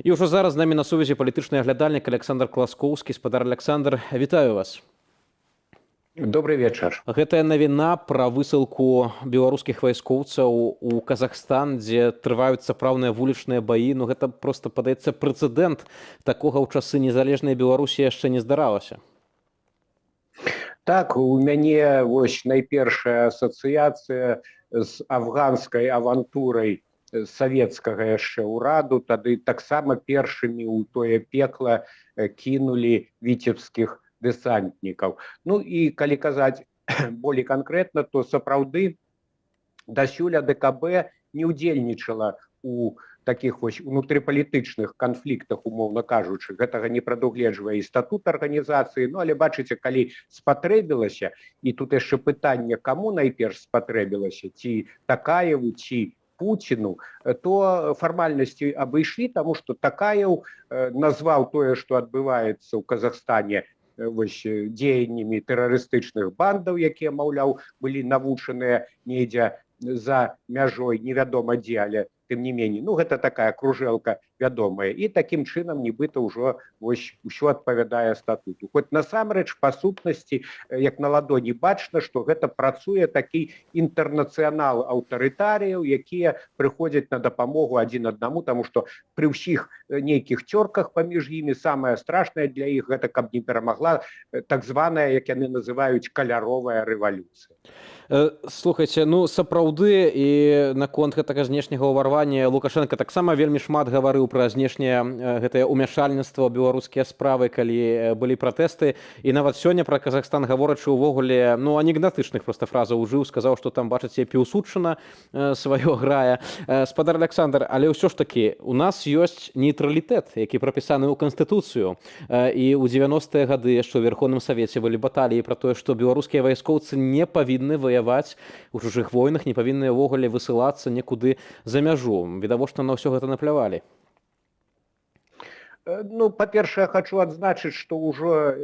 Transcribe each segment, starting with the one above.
І ўжо зараз з намі на сувязі палітычны аглядальнік Александр Класкоўскі. Спадар Александр, вітаю вас. Добрый вечар. Гэтая навіна пра высылку беларускіх вайскоўцаў у Казахстан, дзе трываюць сапраўдныя вулічныя баі, ну гэта проста, падаецца, прэцэдэнт. Такога ў часы незалежнай Беларусі яшчэ не здаралася. Так, у мяне вось найпершая асацыяцыя з афганскай авантурай савецкага яшчэ ўраду. Тады таксама першымі ў тое пекла кінулі віцебскіх дэсантнікаў. Ну і калі казаць болей канкрэтна, то сапраўды дасюль АДКБ не ўдзельнічала у таких вось унутрыпалітычных канфліктах, умоўна кажучы. Гэтага не прадугледжвае і статут арганізацыі. Ну але бачыце, калі спатрэбілася, і тут яшчэ пытанне, каму найперш спатрэбілася, ці Такаеву, ці Путіну, то фармальнасці абышлі, таму што Такаев назваў тое, што адбываецца ў Казахстане вось дзеяннямі тэрарыстычных бандаў, якія, маўляў, былі навучаныя недзе за мяжой, невядома дзе, але тым не меней. Ну, гэта такая кружэлка вядомая. І такім чынам нібыта ўжо вось усё адпавядае статуту. Хоць насамрэч па сутнасці, як на ладоні бачна, што гэта працуе такі інтэрнацыянал аўтарытарыяў, якія прыходзяць на дапамогу адзін аднаму, таму што пры ўсіх нейкіх цёрках паміж імі самае страшнае для іх гэта, каб не перамагла так званая, як яны называюць, каляровая рэвалюцыя. Слухайце, ну сапраўды і наконт гэтага знешняга ўварвання Лукашенко таксама вельмі шмат гаварыў пра знешняе гэтае ўмяшальніцтва ў беларускія справы, калі былі пратэсты. І нават сёння пра Казахстан гаворачы ўвогуле, ну анекдатычных проста фразаў ужыў, сказаў, што там, бачыце, Піўсудчына сваё грае. Спадар Александр, але ўсё ж такі у нас ёсць нейтралітэт, які прапісаны ў Канстытуцыю. І ў 90-е гады яшчэ ў Верховным Савеце былі баталіі пра тое, што беларускія вайскоўцы не павінны ваяваць у чужых войнах, не павінны ўвогуле высылацца некуды за мяжу. Відавочна, на ўсё гэта наплявалі. Ну, па-першае, хочу адзначыць, што ўжо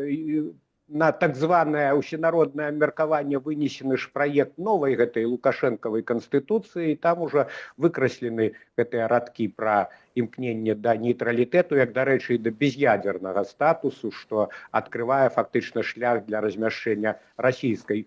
на так званае ўсенароднае меркаванне вынесены ж праект новай гэтай лукашэнкавай канстытуцыі, і там ужо выкраслены гэтыя радкі пра імкненне да нейтралітэту, як, дарэчы, і да без'ядзернага статусу, што адкрывае фактычна шлях для размяшчэння расійскай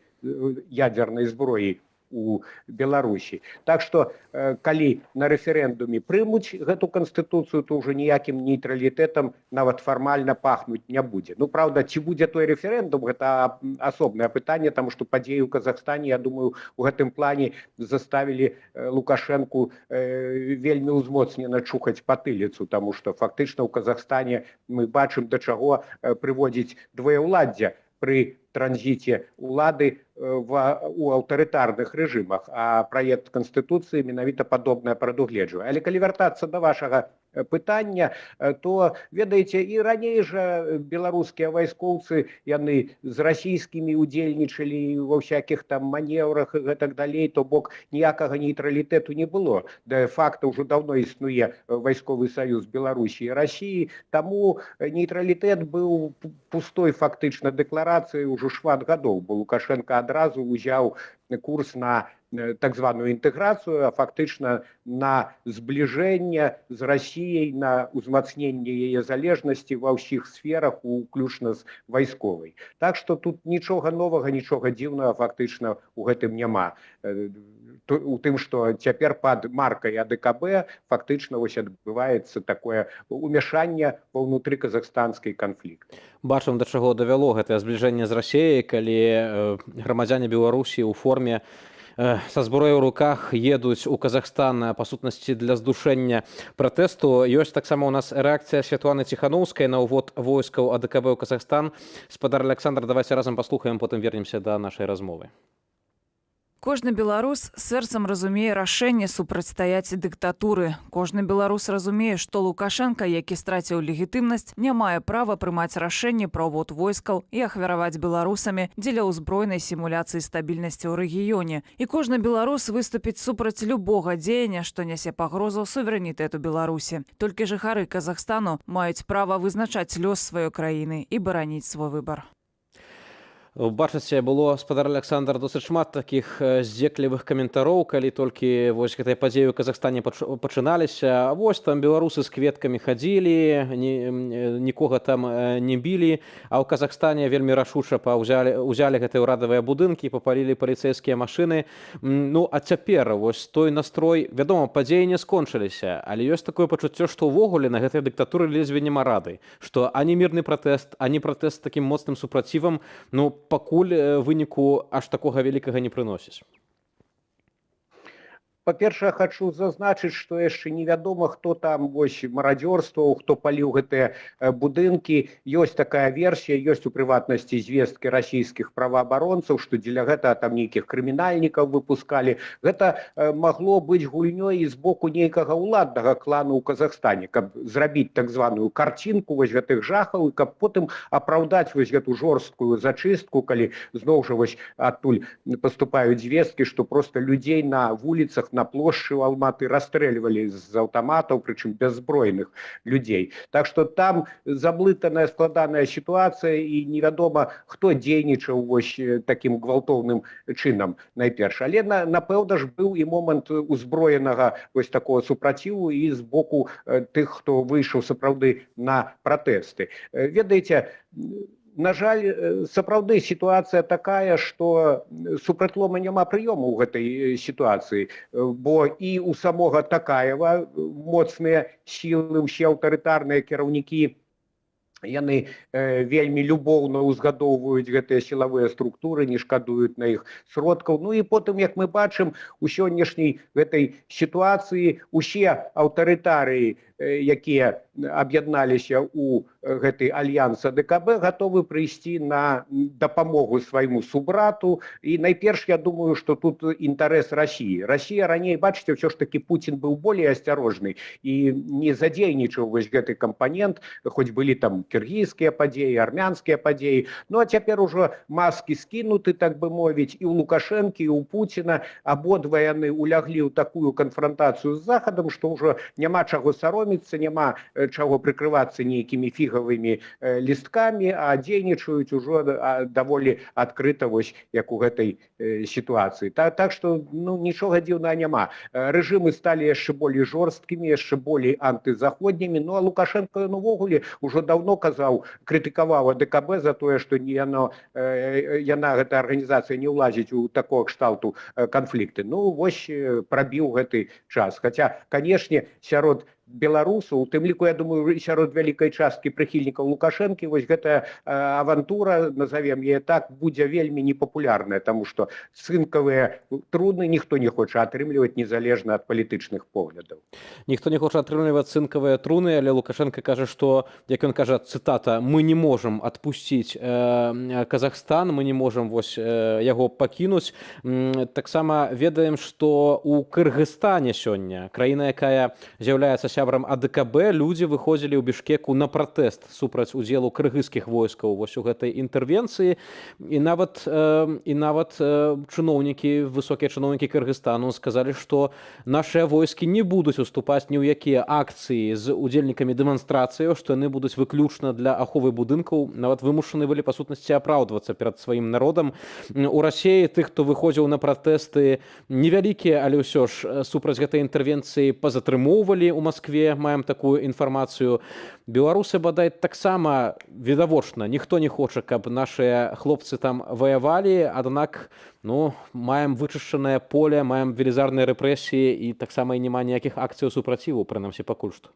ядзернай зброі у Беларусі. Так што, калі на рэферэндуме прымуць гэту канстытуцыю, то ўжо ніякім нейтралітэтам нават фармальна пахнуць не будзе. Ну, праўда, ці будзе той рэферэндум, гэта асобнае пытанне, таму што падзеі ў Казахстане, я думаю, у гэтым плане заставілі Лукашэнку вельмі ўзмоцнена чухаць патыліцу, таму што фактычна ў Казахстане мы бачым, да чаго прыводзіць двоеўладдзе пры транзіце ўлады у аўтарытарных рэжымах, а праект Канстытуцыі менавіта падобнае прадугледжвае. Але калі вяртацца да вашага пытання, то, ведаеце, і раней жа беларускія вайскоўцы, яны з расійскімі ўдзельнічалі ва ўсякіх там манеўрах і гэтак далей, то бок ніякага нейтралітэту не было. Де-факта ўжо даўно існуе вайсковы саюз Беларусі і Расіі, таму нейтралітэт быў пустой фактычна дэкларацыяй ужо шмат гадоў, бо Лукашенко адразу ўзяў курс на так званую інтэграцыю, а фактычна на збліжэнне з Расіяй, на ўзмацненне яе залежнасці ва ўсіх сферах, уключна з вайсковай. Так што тут нічога новага, нічога дзіўнага фактычна ў гэтым няма. У тым, што цяпер пад маркай АДКБ фактычна вось адбываецца такое ўмяшанне ва ўнутры казахстанскай канфлікт. Бачым, да чаго давяло гэтае збліжэнне з Расіяй, калі грамадзяне Беларусі ў форме са зброяй у руках едуць у Казахстан, па сутнасці, для здушэння пратэсту. Ёсць таксама у нас рэакцыя Святланы Ціханаўскай на ўвод войскаў АДКБ ў Казахстан. Спадар Александр, давайце разам паслухаем, потым вернемся да нашай размовы. Кожны беларус сэрцам разумее рашэнне супрацьстаяць дыктатуры. Кожны беларус разумее, што Лукашенко, які страціў легітымнасць, не мае права прымаць рашэнне пра ўвод войскаў і ахвяраваць беларусамі дзеля ўзброенай сімуляцыі стабільнасці ў рэгіёне. І кожны беларус выступіць супраць любога дзеяння, што нясе пагрозу суверэнітэту Беларусі. Толькі жыхары Казахстану маюць права вызначаць лёс сваёй краіны і бараніць свой выбар. Бачыце, было, спадар Александр, досыць шмат такіх здзеклівых каментароў, калі толькі вось гэтыя падзеі ў Казахстане пачыналіся. Вось там беларусы з кветкамі хадзілі, нікога там не білі, а ў Казахстане вельмі рашуча ўзялі гэтыя ўрадавыя будынкі, папалілі паліцэйскія машыны. Ну, а цяпер вось той настрой, вядома, падзеі не скончыліся, але ёсць такое пачуццё, што ўвогуле на гэтай дыктатуры ледзьве няма рады, што ані мірны пратэст, ані пратэст з такім моцным супрацівам, ну, пакуль выніку аж такога вялікага не прыносіць. Па-першае, хочу зазначыць, што яшчэ невядома, хто там вось марадзёрстваў, хто паліў гэтыя будынкі. Ёсць такая версія, ёсць у прыватнасці звесткі расійскіх праваабаронцаў, што дзеля гэтага там нейкіх крымінальнікаў выпускалі. Гэта магло быць гульнёй і з боку нейкага ўладнага клану ў Казахстане, каб зрабіць так званую карцінку вось гэтых жахаў, і каб потым апраўдаць вось гэту жорсткую зачыстку, калі зноў жа вось адтуль паступаюць звесткі, што проста людзей на вуліцах, на плошчы ў Алматы расстрэльвалі з аўтаматаў, прычым бяззбройных людзей. Так што там заблытаная складаная сітуацыя і невядома, хто дзейнічаў вось такім гвалтоўным чынам найперш. Але напэўна ж быў і момант узброенага вось такого супраціву і з боку тых, хто выйшаў сапраўды на пратэсты. Ведаеце, на жаль, сапраўды сітуацыя такая, што супрацьлому няма прыёму ў гэтай сітуацыі, бо і ў самога Такаева моцныя сілы, усе аўтарытарныя кіраўнікі, яны вельмі любоўна ўзгадоўваюць гэтыя сілавыя структуры, не шкадуюць на іх сродкаў. Ну і потым, як мы бачым, у сённяшняй гэтай сітуацыі усе аўтарытарыі, якія аб'ядналіся ў гэты альянс АДКБ, гатовы прыйсці на дапамогу свайму субрату. І найперш, я думаю, што тут інтарэс Расіі. Расія раней, бачыце, ўсё ж такі Пуцін быў болей асцярожны і не задзейнічаў вось гэты кампанент, хоць былі там кіргізскія падзеі, армянскія падзеі. Ну а цяпер ужо маскі скінуты, так бы мовіць, і ў Лукашэнкі, і ў Пуціна. Абодва яны уляглі ў такую канфрантацыю з Захадам, што ўжо няма чаго сароміцца, няма чаго прыкрывацца нейкімі фігавымі лісткамі, а дзейнічаюць ужо даволі адкрыта, вось як у гэтай сітуацыі. Так што нічога дзіўнага няма. Рэжымы сталі яшчэ болей жорсткімі, яшчэ болей антызаходнімі. Ну а Лукашенко увогуле ўжо даўно казаў, крытыкаваў АДКБ за тое, што яна, гэтая арганізацыя, не ўлазіць у такого кшталту канфлікты. Ну вось прабіў гэты час. Хаця, канешне, сярод беларусаў, у тым ліку, я думаю, сярод вялікай часткі прыхільнікаў Лукашэнкі, вось гэтая авантура, назовем яе так, будзе вельмі непапулярная, таму што цынкавыя труны ніхто не хоча атрымліваць незалежна ад палітычных поглядаў. Ніхто не хоча атрымліваць цынкавыя труны, але Лукашенко кажа, што, як ён кажа, цытата, мы не можам адпусціць Казахстан, мы не можам вось яго пакінуць. Таксама ведаем, што у Кыргызстане сёння, краіна, якая з'яўляецца сябрам АДКБ, людзі выходзілі ў Бішкеку на пратэст супраць удзелу кыргызскіх войскаў вось у гэтай інтэрвенцыі. І нават чыноўнікі, высокія чыноўнікі Кыргызстану сказалі, што нашыя войскі не будуць уступаць ні ў якія акцыі з удзельнікамі дэманстрацыяў, што яны будуць выключна для аховы будынкаў, нават вымушаны былі па сутнасці апраўдвацца перад сваім народам. У Расіі тых, хто выходзіў на пратэсты, невялікія, але ўсё ж супраць гэтай інтэрвенцыі пазатрымоўвалі ў Маскве, маем такую інфармацыю. Беларусы, бадай, таксама відавочна, ніхто не хоча, каб нашыя хлопцы там ваявалі, аднак маем вычышчанае поле, маем велізарныя рэпрэсіі і таксама і няма ніякіх акцыяў супраціву, прынамсі пакуль што.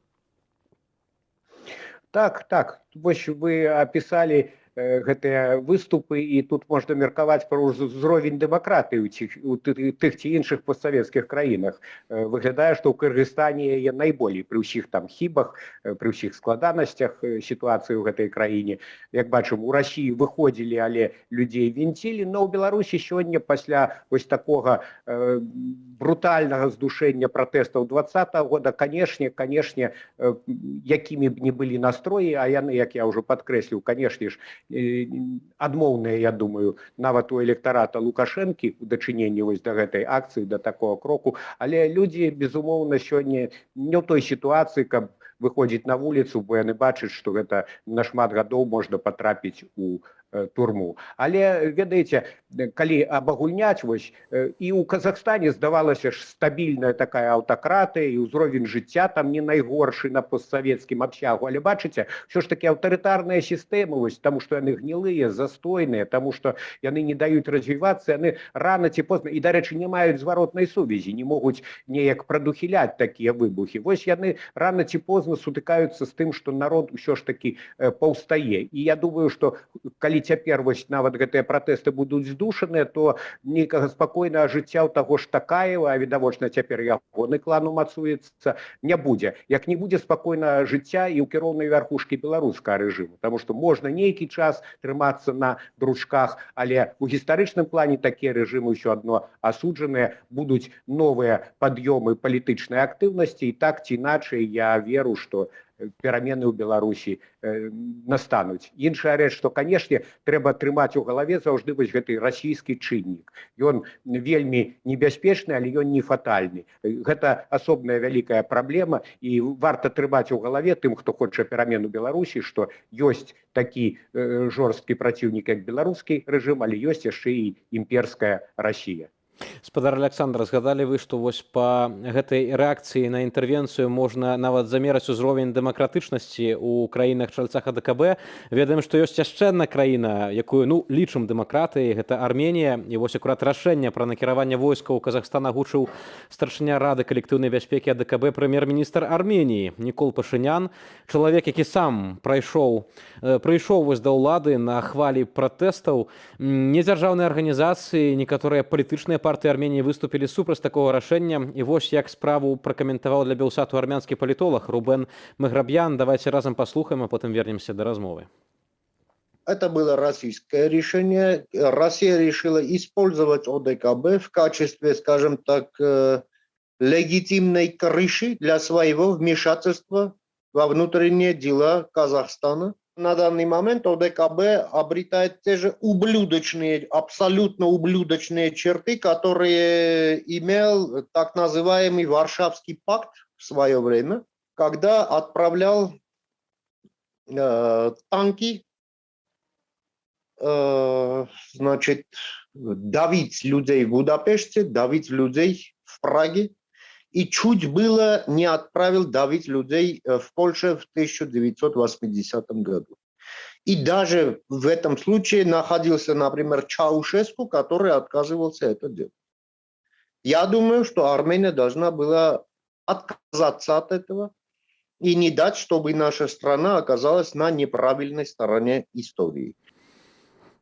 Так, вось вы апісалі гэтыя выступы, і тут можна меркаваць пра ўзровень дэмакратыі у тых ці іншых постсавецкіх краінах. Выглядае, што ў Кыргызстане яе найболей пры ўсіх там хібах, пры ўсіх складанасцях сітуацыі ў гэтай краіне. Як бачым, у Расіі выходзілі, але людзей вінцілі, но ў Беларусі сёння пасля вось такога брутальнага здушэння пратэстаў 2020 года, канешне, якімі б не былі настроі, а яны, як я ўжо падкрэсліў, канешне ж, адмоўныя, я думаю, нават у электарата Лукашэнкі у дачыненні вось да гэтай акцыі, да такого кроку, але людзі, безумоўна, сёння не ў той сітуацыі, каб выходзіць на вуліцу, бо яны бачаць, што гэта на шмат гадоў можна патрапіць у турму. Але ведаеце, калі абагульняць, вось і ў Казахстане здавалася ж стабільная такая аўтакратыя, і ўзровень жыцця там не найгоршы на постсавецкім абсягу, але бачыце, ўсё ж таки аўтарытарныя сістэмы, вось таму што яны гнілыя, застойныя, таму што яны не даюць развівацца, яны рана ці позна, і дарэчы, не маюць зваротнай сувязі, не могуць неяк прадухіляць такія выбухі. Вось яны рана ці позна сутыкаюцца з тым, што народ ўсё ж таки паўстае. І я думаю, што калі цяпер вось нават гэтыя пратэсты будуць здушаныя, то нейкага спакойнага жыцця ў таго ж Такаева, а відавочна цяпер ягоны клан умацуецца, не будзе. Як не будзе спакойнага жыцця і ў кіроўнай вярхушкі беларускага рэжыму, таму што можна нейкі час трымацца на дручках, але ў гістарычным плане такія рэжымы ўсё адно асуджаныя, будуць новыя пад'ёмы палітычнай актыўнасці, і так ці іначай я веру, што перамены ў Беларусі настануць. Іншая рэч, што, канешне, трэба трымаць у галаве заўжды вось гэты расійскі чыннік. Ён вельмі небяспечны, але ён не фатальны. Гэта асобная вялікая праблема, і варта трымаць у галаве тым, хто хоча перамен у Беларусі, што ёсць такі жорсткі праціўнік, як беларускі рэжым, але ёсць яшчэ і імперская Расія. Спадар Александр, згадалі вы, што вось па гэтай рэакцыі на інтэрвенцыю можна нават замераць узровень дэмакратычнасці ў краінах-чальцах АДКБ. Ведаем, што ёсць яшчэ адна краіна, якую лічым дэмакратыяй, гэта Арменія. І вось акурат рашэнне пра накіраванне войскаў у Казахстан агучыў старшыня Рады калектыўнай бяспекі АДКБ прэм'ер-міністр Арменіі Нікол Пашынян. Чалавек, які сам прыйшоў вось да ўлады на хвалі пратэстаў. Недзяржаўныя арганізацыі, некаторыя палітычныя партыі Арменіі выступілі супраць такога рашэння. І вось як справу пракаментаваў для Белсату армянскі палітолог Рубен Мехрабьян. Давайте разом послухаем, а потом вернемся до размовы. Это было российское решение. Россия решила использовать ОДКБ в качестве, скажем так, легитимной крыши для своего вмешательства во внутренние дела Казахстана. На данный момент ОДКБ обретает те же ублюдочные, абсолютно ублюдочные черты, которые имел так называемый Варшавский пакт в свое время, когда отправлял танки, значит, давить людей в Будапеште, давить людей в Праге, и чуть было не отправил давить людей в Польше в 1980 году. И даже в этом случае находился, например, Чаушеску, который отказывался это делать. Я думаю, что Армения должна была отказаться от этого и не дать, чтобы наша страна оказалась на неправильной стороне истории.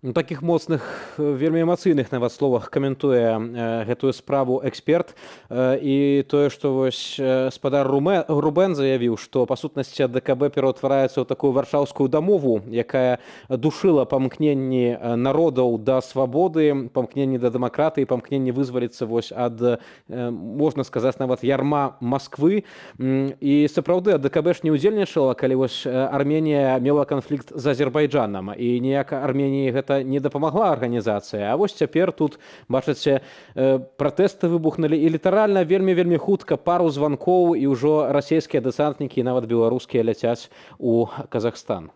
У таких моцных, вельмі эмацыйных нават словах каментуе гэтую справу эксперт. І тое, што вось спадар Рубен заявіў, што па сутнасці АДКБ пераўтвараецца ў такую варшаўскую дамову, якая душыла памкненні народаў да свабоды, памкненні да дэмакратыі, памкненні вызваліцца вось ад, можна сказаць, нават ярма Масквы. І сапраўды АДКБ ж не ўдзельнічала, калі вось Арменія мела канфлікт з Азербайджанам, і ніяка Арменіі гэта не дапамагла арганізацыя. А вось цяпер тут, бачыце, пратэсты выбухнулі, і літаральна вельмі хутка пару званкоў, і ўжо расійскія дэсантнікі, нават беларускія, ляцяць у Казахстан.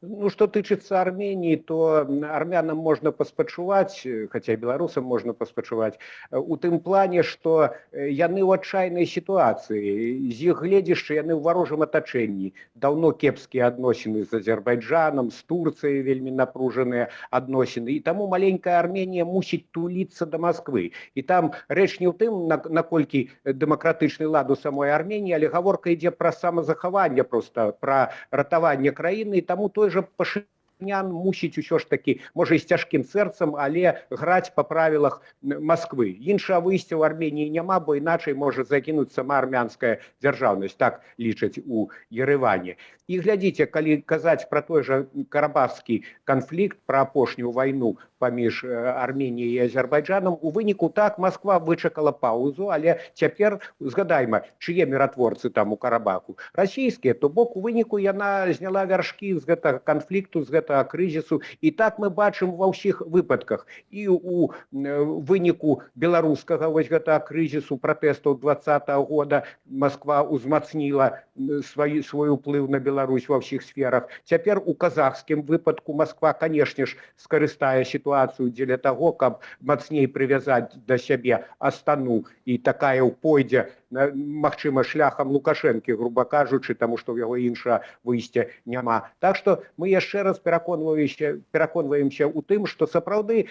Ну, что тычыцца Армении, то армянам можно паспачуваць, хотя и беларусам можно паспачуваць, у тым плане, что яны ў адчайнай ситуации, з іх гледзяшча яны ў варожым атачэнні. Даўно кепскія адносіны з Азербайджанам, з Турцыяй вельмі напружаныя адносіны, і таму маленькая Арменія мусіць туліцца да Москвы. І там рэч не ў тым, наколькі дэмакратычны лад у самой Армении, але гаворка ідзе пра самазахаванне, просто пра ратаванне краіны, і таму той же Пашынян мусіць усё ж таки, можа і з цяжкім сэрцам, але граць па правілах Москвы. Іншага выйсця ў Арменіі няма, бо іначай можа загінуць сама армянская дзяржаўнасць, так лічаць у Ерэване. І глядзіце, калі казаць пра той жа карабахскі канфлікт, пра апошнюю вайну паміж Арменіяй і Азербайджанам, у выніку так Москва вычакала паузу, але цяпер згадайма, чые міратворцы там у Карабаху? Расійскія, то бок у выніку яна зняла вяршкі з гэтага канфлікту, з гэтага гэтага крызісу. І так мы бачым ва ўсіх выпадках. І у выніку беларускага вось гэтага крызісу пратэстаў 2020 года Москва узмацніла свой уплыў на Беларусь ва ўсіх сферах. Цяпер у казахскім выпадку Москва, канешне ж, скарыстае сітуацыю дзеля таго, каб мацней прывязаць да сябе Астану, і такая пойдзе, магчыма, шляхам Лукашэнкі, груба кажучы, таму што ў яго іншага выйсця няма. Так што мы яшчэ раз пераконваемся ў тым, што сапраўды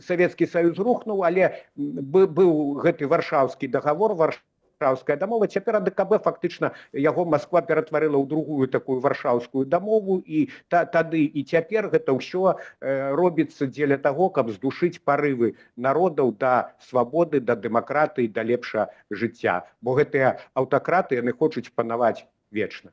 Савецкі Саюз рухнуў, але быў гэты варшаўскі дагавор, варшаўская дамова. Цяпер АДКБ фактычна яго Москва ператварыла ў другую такую варшаўскую дамову, і тады і цяпер гэта ўсё робіцца дзеля таго, каб здушыць парывы народаў да свабоды, да дэмакратыі, да лепшага жыцця. Бо гэтыя аўтакраты, яны хочуць панаваць вечна.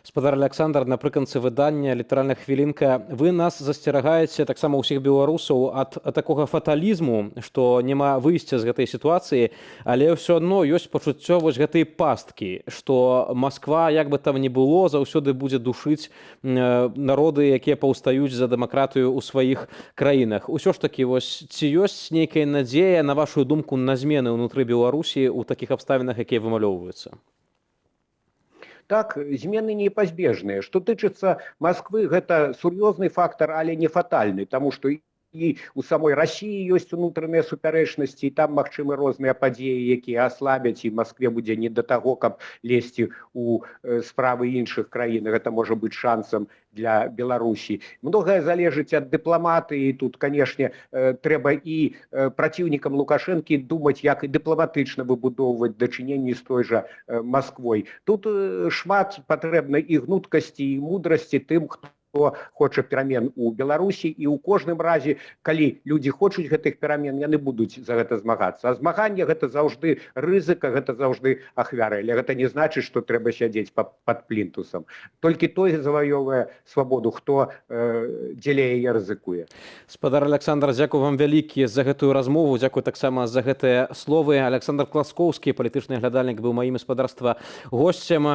Спадар Александр, напрыканцы выдання літаральна хвілінка, вы нас засцерагаеце таксама ўсіх беларусаў ад такога фаталізму, што няма выйсця з гэтай сітуацыі, але ўсё адно ёсць пачуццё вось гэтай пасткі, што Москва, як бы там ні было, заўсёды будзе душыць народы, якія паўстаюць за дэмакратыю ў сваіх краінах. Усё ж такі, вось ці ёсць нейкая надзея, на вашу думку, на змены ўнутры Беларусі ў такіх абставінах, якія вымалёўваюцца? Так, змены непазбежныя. Што тычыцца Москвы, гэта сур'ёзны фактар, але не фатальны, таму што і у самой Расіі ёсць унутраныя супярэчнасці, і там магчымы розныя падзеі, якія аслабяць, і Москве будзе не да таго, каб лезці ў справы іншых краін. Гэта можа быць шансам для Беларусі. Многае залежыць ад дыпламатыі. Тут, канешне, трэба і праціўнікам Лукашэнкі думаць, як і дыпламатычна выбудоўваць дачыненні з той жа Масквой. Тут шмат патрэбна і гнуткасці, і мудрасці тым, хто хоча перамен у Беларусі, і ў кожным разе, калі людзі хочуць гэтых перамен, яны будуць за гэта змагацца. А змаганне гэта заўжды рызыка, гэта заўжды ахвяры. Але гэта не значыць, што трэба сядзець пад плінтусам. Толькі той заваёўвае свабоду, хто дзеля яе рызыкуе. Спадар Александр, дзякую вам вялікі за гэтую размову, дзякую таксама за гэтыя словы. Александр Класкоўскі, палітычны глядальнік, быў маім гаспадарства госцем.